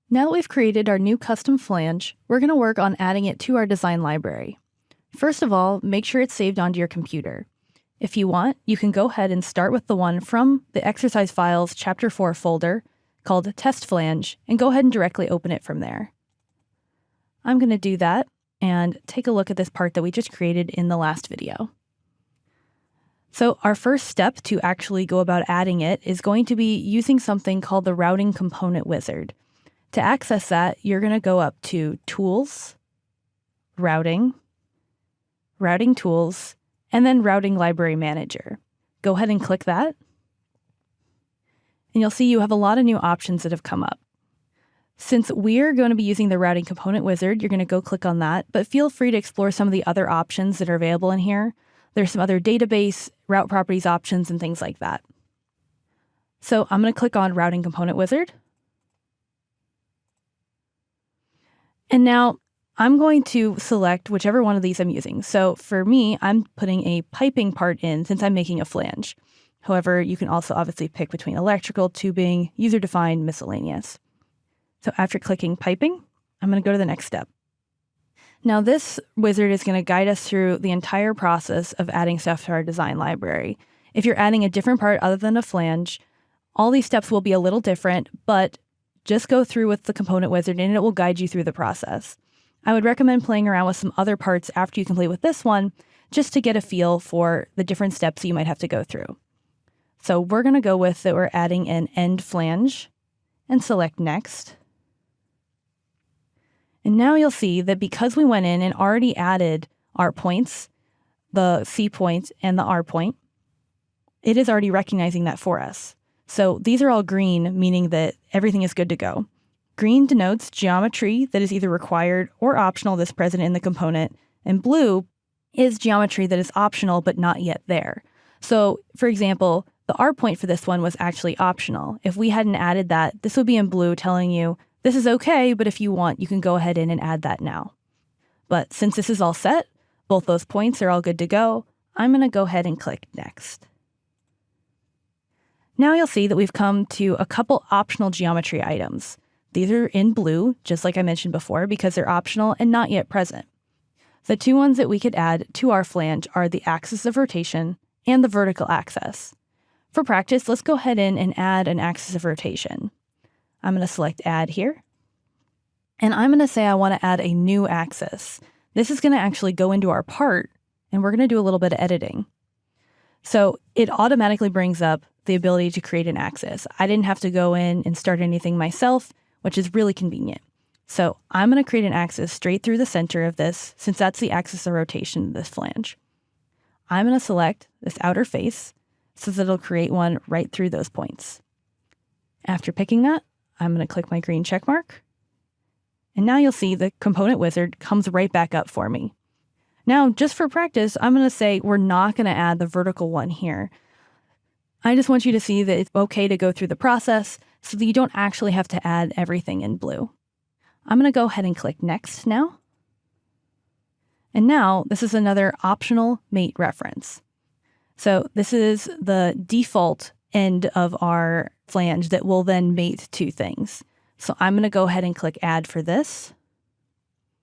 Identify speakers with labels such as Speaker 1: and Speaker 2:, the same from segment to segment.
Speaker 1: Now that we've created our new custom flange, we're going to work on adding it to our design library. First of all, make sure it's saved onto your computer. If you want, you can go ahead and start with the one from the exercise files chapter 4 folder called test flange and go ahead and directly open it from there. I'm going to do that and take a look at this part that we just created in the last video. So our first step to actually go about adding it is going to be using something called the routing component wizard. To access that, you're going to go up to Tools, Routing, Routing Tools, and then Routing Library Manager. Go ahead and click that. And you'll see you have a lot of new options that have come up. Since we're going to be using the routing component wizard, you're going to go click on that, but feel free to explore some of the other options that are available in here. There's some other database, route properties options, and things like that. So I'm going to click on Routing Component Wizard. And now I'm going to select whichever one of these I'm using. So for me, I'm putting a piping part in since I'm making a flange. However, you can also obviously pick between electrical, tubing, user-defined, miscellaneous. So after clicking piping, I'm going to go to the next step. Now this wizard is going to guide us through the entire process of adding stuff to our design library. If you're adding a different part other than a flange, all these steps will be a little different, but just go through with the component wizard and it will guide you through the process. I would recommend playing around with some other parts after you complete with this one, just to get a feel for the different steps you might have to go through. So we're going to go with that we're adding an end flange and select next. And now you'll see that because we went in and already added our points, the C point and the R point, it is already recognizing that for us. So these are all green, meaning that everything is good to go. Green denotes geometry that is either required or optional that's present in the component, and blue is geometry that is optional but not yet there. So, for example, the R point for this one was actually optional. If we hadn't added that, this would be in blue telling you, this is okay, but if you want, you can go ahead in and add that now. But since this is all set, both those points are all good to go, I'm going to go ahead and click Next. Now you'll see that we've come to a couple optional geometry items. These are in blue, just like I mentioned before, because they're optional and not yet present. The two ones that we could add to our flange are the axis of rotation and the vertical axis. For practice, let's go ahead in and add an axis of rotation. I'm going to select Add here. And I'm going to say I want to add a new axis. This is going to actually go into our part, and we're going to do a little bit of editing. So it automatically brings up the ability to create an axis. I didn't have to go in and start anything myself, which is really convenient. So I'm going to create an axis straight through the center of this, since that's the axis of rotation of this flange. I'm going to select this outer face so that it'll create one right through those points. After picking that, I'm going to click my green check mark. And now you'll see the component wizard comes right back up for me. Now, just for practice, I'm going to say we're not going to add the vertical one here. I just want you to see that it's okay to go through the process so that you don't actually have to add everything in blue. I'm going to go ahead and click Next now. And now this is another optional mate reference. So this is the default end of our flange that will then mate two things. So I'm going to go ahead and click Add for this.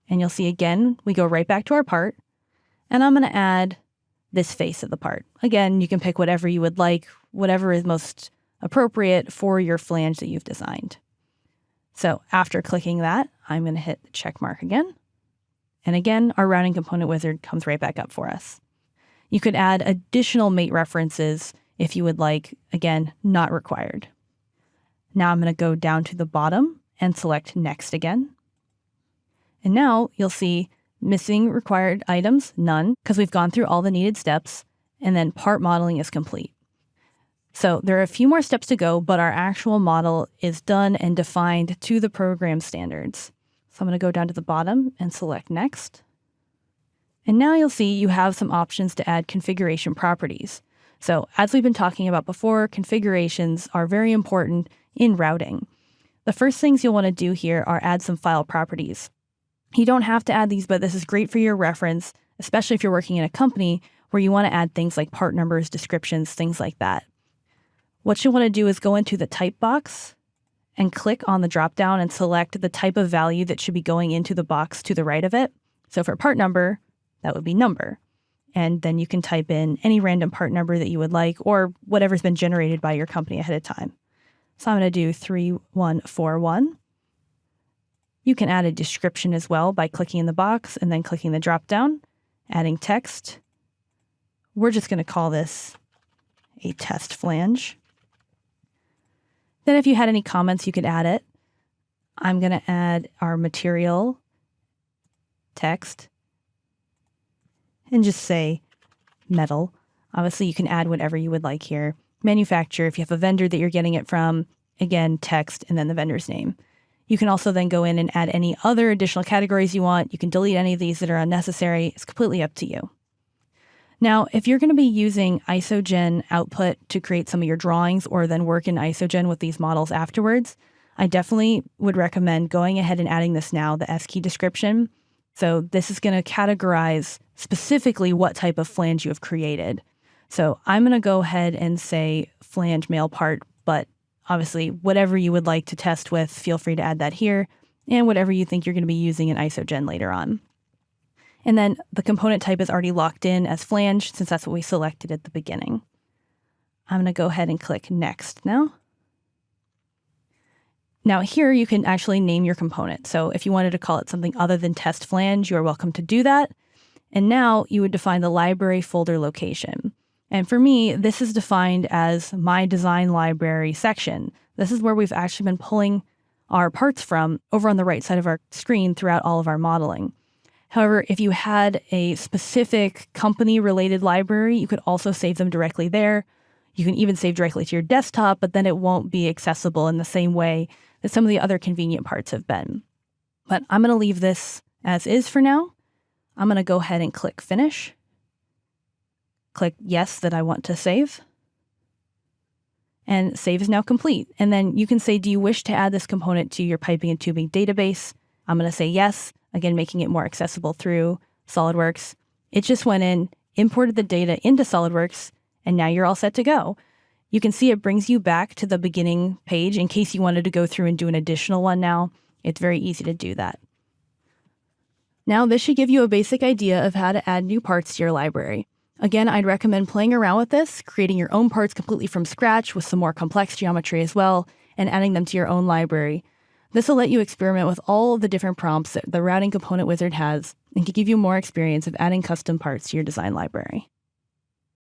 Speaker 1: And you'll see again, we go right back to our part. And I'm going to add this face of the part. Again, you can pick whatever you would like, whatever is most appropriate for your flange that you've designed. So after clicking that, I'm going to hit the check mark again. And again, our routing component wizard comes right back up for us. You could add additional mate references if you would like, again, not required. Now I'm going to go down to the bottom and select Next again. And now you'll see missing required items, none, because we've gone through all the needed steps, and then part modeling is complete. So there are a few more steps to go, but our actual model is done and defined to the program standards. So I'm going to go down to the bottom and select Next. And now you'll see you have some options to add configuration properties. So as we've been talking about before, configurations are very important in routing. The first things you'll want to do here are add some file properties. You don't have to add these, but this is great for your reference, especially if you're working in a company where you want to add things like part numbers, descriptions, things like that. What you want to do is go into the type box and click on the dropdown and select the type of value that should be going into the box to the right of it. So for part number, that would be number. And then you can type in any random part number that you would like or whatever's been generated by your company ahead of time. So I'm going to do 3141. You can add a description as well by clicking in the box and then clicking the dropdown, adding text. We're just going to call this a test flange. Then if you had any comments, you could add it. I'm going to add our material text and just say metal. Obviously, you can add whatever you would like here. Manufacturer, if you have a vendor that you're getting it from, again, text and then the vendor's name. You can also then go in and add any other additional categories you want. You can delete any of these that are unnecessary. It's completely up to you. Now, if you're going to be using isogen output to create some of your drawings or then work in isogen with these models afterwards, I definitely would recommend going ahead and adding this now, the S key description. So this is going to categorize specifically what type of flange you have created. So I'm going to go ahead and say flange male part, but obviously whatever you would like to test with, feel free to add that here, and whatever you think you're going to be using in isogen later on. And then the component type is already locked in as flange since that's what we selected at the beginning. I'm going to go ahead and click next now. Now here you can actually name your component. So if you wanted to call it something other than test flange, you are welcome to do that. And now you would define the library folder location. And for me, this is defined as my design library section. This is where we've actually been pulling our parts from over on the right side of our screen throughout all of our modeling. However, if you had a specific company-related library, you could also save them directly there. You can even save directly to your desktop, but then it won't be accessible in the same way that some of the other convenient parts have been. But I'm going to leave this as is for now. I'm going to go ahead and click Finish. Click Yes that I want to save. And save is now complete. And then you can say, do you wish to add this component to your piping and tubing database? I'm going to say yes, again, making it more accessible through SolidWorks. It just went in, imported the data into SolidWorks, and now you're all set to go. You can see it brings you back to the beginning page in case you wanted to go through and do an additional one now. It's very easy to do that. Now, this should give you a basic idea of how to add new parts to your library. Again, I'd recommend playing around with this, creating your own parts completely from scratch with some more complex geometry as well, and adding them to your own library. This will let you experiment with all of the different prompts that the routing component wizard has and can give you more experience of adding custom parts to your design library.